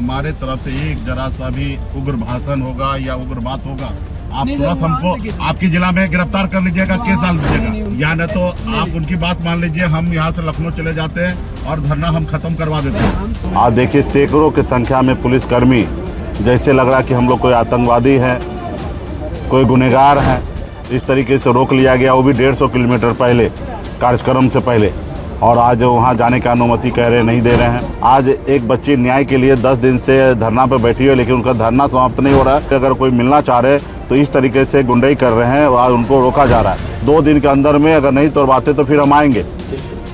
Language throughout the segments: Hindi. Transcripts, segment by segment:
हमारे तरफ से एक जरा सा भी उग्र भाषण होगा या उग्र बात होगा, आप तुरंत हमको आपके जिला में गिरफ्तार कर लीजिएगा, केस डाल दीजिएगा, या न तो आप उनकी बात मान लीजिए, हम यहाँ से लखनऊ चले जाते हैं और धरना हम खत्म करवा देते हैं। आज देखिए सैकड़ों की संख्या में पुलिसकर्मी, जैसे लग रहा कि हम लोग कोई आतंकवादी हैं, कोई गुनहगार हैं, इस तरीके से रोक लिया गया, वो भी 150 किलोमीटर पहले, कार्यक्रम से पहले। और आज वहाँ जाने की अनुमति कह रहे नहीं दे रहे हैं। आज एक बच्ची न्याय के लिए 10 दिन से धरना पर बैठी है, लेकिन उनका धरना समाप्त नहीं हो रहा है। अगर कोई मिलना चाह रहे तो इस तरीके से गुंडाई कर रहे हैं और उनको रोका जा रहा है। 2 दिन के अंदर में अगर नहीं तोड़वाते तो फिर हम आएंगे,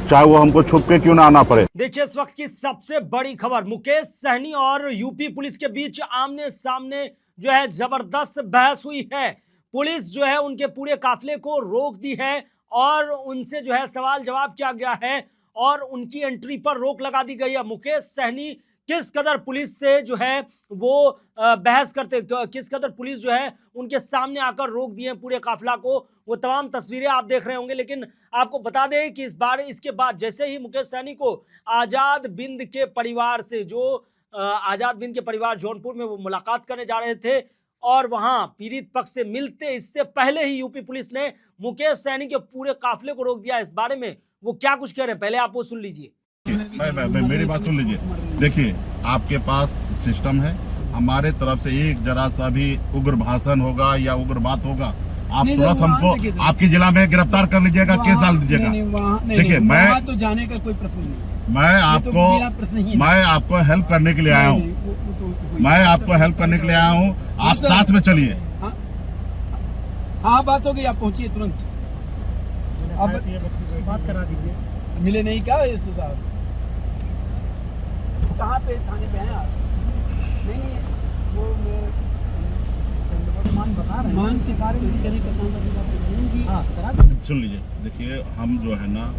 चाहे वो हमको छुप के क्यों ना आना पड़े। देखिए इस वक्त की सबसे बड़ी खबर, मुकेश सहनी और यूपी पुलिस के बीच आमने सामने जो है जबरदस्त बहस हुई है। पुलिस जो है उनके पूरे काफिले को रोक दी है और उनसे जो है सवाल जवाब किया गया है और उनकी एंट्री पर रोक लगा दी गई है। मुकेश सहनी किस कदर पुलिस से जो है वो बहस करते, किस कदर पुलिस जो है उनके सामने आकर रोक दिए पूरे काफिला को, वो तमाम तस्वीरें आप देख रहे होंगे। लेकिन आपको बता दें कि इस बार इसके बाद जैसे ही मुकेश सहनी को आजाद बिंद के परिवार से, जो आजाद बिंद के परिवार जौनपुर में वो मुलाकात करने जा रहे थे और वहां पीड़ित पक्ष से मिलते इससे पहले ही यूपी पुलिस ने मुकेश सहनी के पूरे काफिले को रोक दिया। इस बारे में वो क्या कुछ कह रहे हैं, पहले आप वो सुन लीजिए। मेरी बात सुन लीजिए। देखिए, आपके पास सिस्टम है, हमारे तरफ से एक जरा सा भी उग्र भाषण होगा या उग्र बात होगा, आप तुरंत हमको आपके जिला में गिरफ्तार कर लीजिएगा, केस डाल दीजिएगा। देखिए, मैं तो जाने का कोई प्रश्न नहीं, मैं आपको हेल्प करने के लिए आया हूँ, मैं आपको हेल्प करने के लिए आया हूँ, आप साथ में चलिए। हाँ बात हो गई, आप पहुँचिए तुरंत। आप बात करा दीजिए। मिले नहीं क्या ये सुधार? कहाँ पे थाने पे हैं आप? नहीं वो मान बता रहे हैं, मान के बारे में चले करना। सुन लीजिए, देखिए हम जो है ना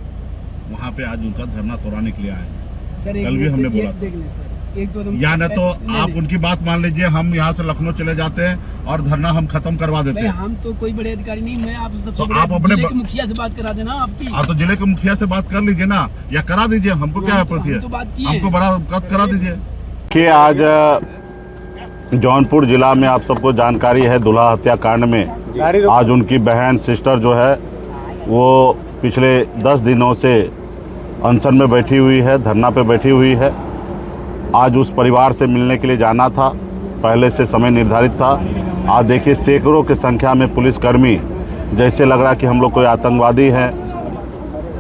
वहाँ पे आज उनका धरना तोड़ाने के लिए आए हैं। सर कल भी हमने बोला देख लें सर, एक दो या न तो आप उनकी बात मान लीजिए, हम यहाँ से लखनऊ चले जाते हैं और धरना हम खत्म करवा देते हैं। हम तो कोई बड़े अधिकारी नहीं, मैं आप सबसे तो आप अपने जिले के मुखिया से बात करा देना आपकी। आप तो जिले के मुखिया से बात कर लीजिए ना, या करा दीजिए, हमको क्या है प्रति, हमको बड़ा बात करा दीजिए। कि आज जौनपुर जिला में आप सबको जानकारी है, दुल्हा हत्याकांड में आज उनकी बहन सिस्टर जो है वो पिछले 10 दिनों से अनशन में बैठी हुई है, धरना पे बैठी हुई है। आज उस परिवार से मिलने के लिए जाना था, पहले से समय निर्धारित था। आज देखिए सैकड़ों की संख्या में पुलिसकर्मी, जैसे लग रहा कि हम लोग कोई आतंकवादी हैं,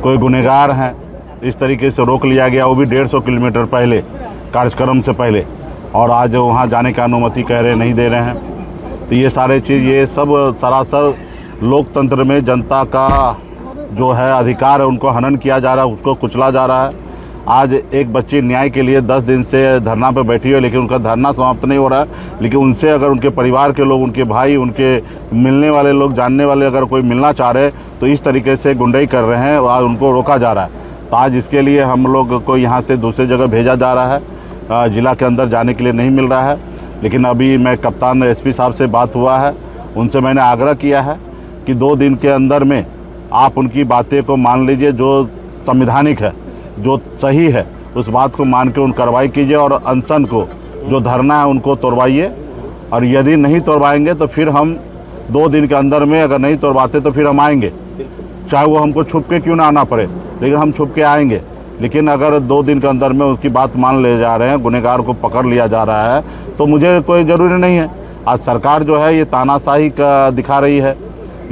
कोई गुनहगार हैं, इस तरीके से रोक लिया गया, वो भी 150 किलोमीटर पहले, कार्यक्रम से पहले। और आज वहाँ जाने की अनुमति कह रहे नहीं दे रहे हैं। तो ये सारे चीज़, ये सब सरासर लोकतंत्र में जनता का जो है अधिकार है, उनको हनन किया जा रहा है, उसको कुचला जा रहा है। आज एक बच्ची न्याय के लिए 10 दिन से धरना पर बैठी है, लेकिन उनका धरना समाप्त नहीं हो रहा है। लेकिन उनसे अगर उनके परिवार के लोग, उनके भाई, उनके मिलने वाले लोग, जानने वाले अगर कोई मिलना चाह रहे तो इस तरीके से गुंडाई कर रहे हैं और उनको रोका जा रहा है। तो आज इसके लिए हम लोग को यहाँ से दूसरी जगह भेजा जा रहा है, ज़िला के अंदर जाने के लिए नहीं मिल रहा है। लेकिन अभी मैं कप्तान एसपी साहब से बात हुआ है, उनसे मैंने आग्रह किया है कि 2 दिन के अंदर में आप उनकी बातें को मान लीजिए, जो संवैधानिक है, जो सही है, उस बात को मान के उन कार्रवाई कीजिए और अनशन को, जो धरना है, उनको तोड़वाइए। और यदि नहीं तोड़वाएंगे तो फिर हम 2 दिन के अंदर में अगर नहीं तोड़वाते तो फिर हम आएंगे, चाहे वो हमको छुप के क्यों ना आना पड़े, लेकिन हम छुप के आएंगे। लेकिन अगर 2 दिन के अंदर में उसकी बात मान ले जा रहे हैं, गुनहगार को पकड़ लिया जा रहा है, तो मुझे कोई ज़रूरी नहीं है। आज सरकार जो है ये तानाशाही का दिखा रही है,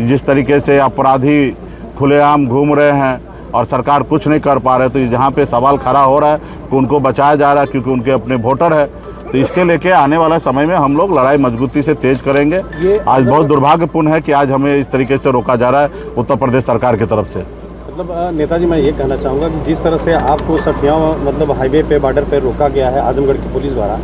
जिस तरीके से अपराधी खुलेआम घूम रहे हैं और सरकार कुछ नहीं कर पा रहे। तो जहाँ पे सवाल खड़ा हो रहा है कि उनको बचाया जा रहा है क्योंकि उनके अपने वोटर है, तो इसके लेके आने वाला समय में हम लोग लड़ाई मजबूती से तेज करेंगे। आज बहुत दुर्भाग्यपूर्ण है कि आज हमें इस तरीके से रोका जा रहा है उत्तर प्रदेश सरकार की तरफ से। मतलब नेताजी, मैं ये कहना चाहूँगा कि जिस तरह से आपको सठिया मतलब हाईवे पे, बॉर्डर पे रोका गया है आजमगढ़ की पुलिस द्वारा,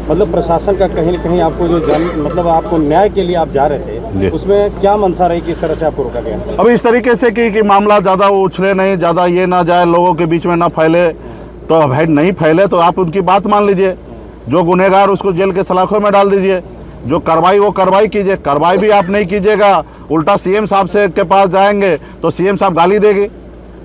मतलब प्रशासन का कहीं न कहीं आपको जो मतलब आपको न्याय के लिए आप जा रहे थे, उसमें क्या मंशा रही, किस तरह से आपको रोका गया? अब इस तरीके से कि मामला ज़्यादा उछले नहीं, ज़्यादा ये ना जाए, लोगों के बीच में ना फैले, तो भाई नहीं फैले तो आप उनकी बात मान लीजिए। जो गुनहगार उसको जेल के सलाखों में डाल दीजिए, जो कार्रवाई वो कार्रवाई कीजिए। कार्रवाई भी आप नहीं कीजिएगा, उल्टा सीएम साहब से के पास जाएंगे तो सीएम साहब गाली देगी।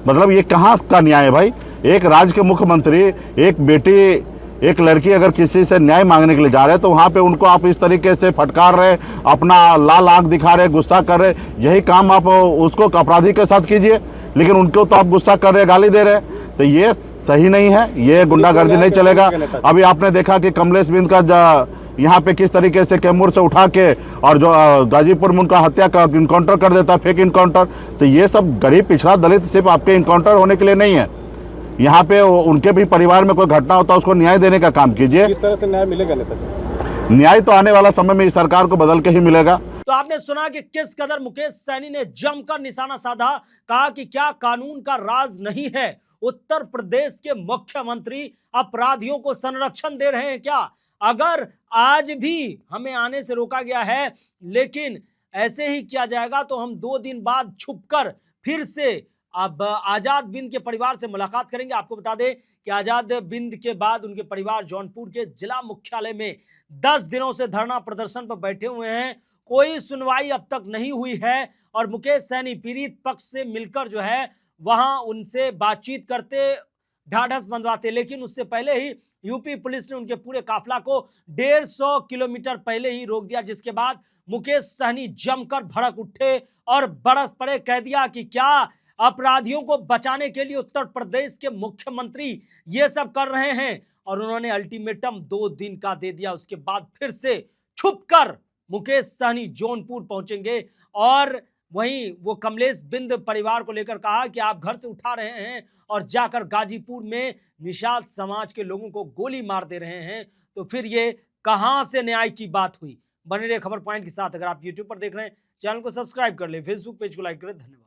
मतलब ये कहाँ का न्याय है भाई? एक राज्य के मुख्यमंत्री, एक बेटी एक लड़की अगर किसी से न्याय मांगने के लिए जा रहे हैं तो वहाँ पे उनको आप इस तरीके से फटकार रहे, अपना लाल आंख दिखा रहे, गुस्सा कर रहे। यही काम आप उसको अपराधी के साथ कीजिए, लेकिन उनको तो आप गुस्सा कर रहे, गाली दे रहे। तो ये सही नहीं है, ये गुंडागर्दी नहीं चलेगा। अभी आपने देखा कि कमलेश बिंद का यहाँ पे किस तरीके से कैमूर से उठा के और जो गाजीपुर में उनका हत्या का इनकाउंटर कर देता, फेक इनकाउंटर। तो ये सब गरीब पिछड़ा दलित सिर्फ आपके इनकाउंटर होने के लिए नहीं है, यहाँ पे उनके भी परिवार में कोई घटना होता है उसको न्याय देने का काम कीजिए। किस तरह से न्याय मिलेगा नेताजी? न्याय तो आने वाला समय में इस सरकार को बदल के ही मिलेगा। तो आपने सुना कि किस कदर मुकेश सहनी ने जमकर निशाना साधा, कहा कि क्या कानून का राज नहीं है? उत्तर प्रदेश के मुख्यमंत्री अपराधियों को संरक्षण दे रहे हैं क्या? अगर आज भी हमें आने से रोका गया है लेकिन ऐसे ही किया जाएगा तो हम 2 दिन बाद छुपकर फिर से अब आजाद बिंद के परिवार से मुलाकात करेंगे। आपको बता दें कि आजाद बिंद के बाद उनके परिवार जौनपुर के जिला मुख्यालय में 10 दिनों से धरना प्रदर्शन पर बैठे हुए हैं। कोई सुनवाई अब तक नहीं हुई है और मुकेश सहनी पीड़ित पक्ष से मिलकर जो है वहां उनसे बातचीत करते, ढाढ़स बंधवाते, लेकिन उससे पहले ही यूपी पुलिस ने उनके पूरे काफिला को 150 किलोमीटर पहले ही रोक दिया, जिसके बाद मुकेश सहनी जमकर भड़क उठे और बरस पड़े। कह दिया कि क्या अपराधियों को बचाने के लिए उत्तर प्रदेश के मुख्यमंत्री ये सब कर रहे हैं, और उन्होंने अल्टीमेटम 2 दिन का दे दिया। उसके बाद फिर से छुपकर मुकेश सहनी जौनपुर पहुंचेंगे और वहीं वो कमलेश बिंद परिवार को लेकर कहा कि आप घर से उठा रहे हैं और जाकर गाजीपुर में निषाद समाज के लोगों को गोली मार दे रहे हैं, तो फिर ये कहां से न्याय की बात हुई? बने रहे खबर पॉइंट के साथ। अगर आप यूट्यूब पर देख रहे हैं, चैनल को सब्सक्राइब कर ले, फेसबुक पेज को लाइक करें। धन्यवाद।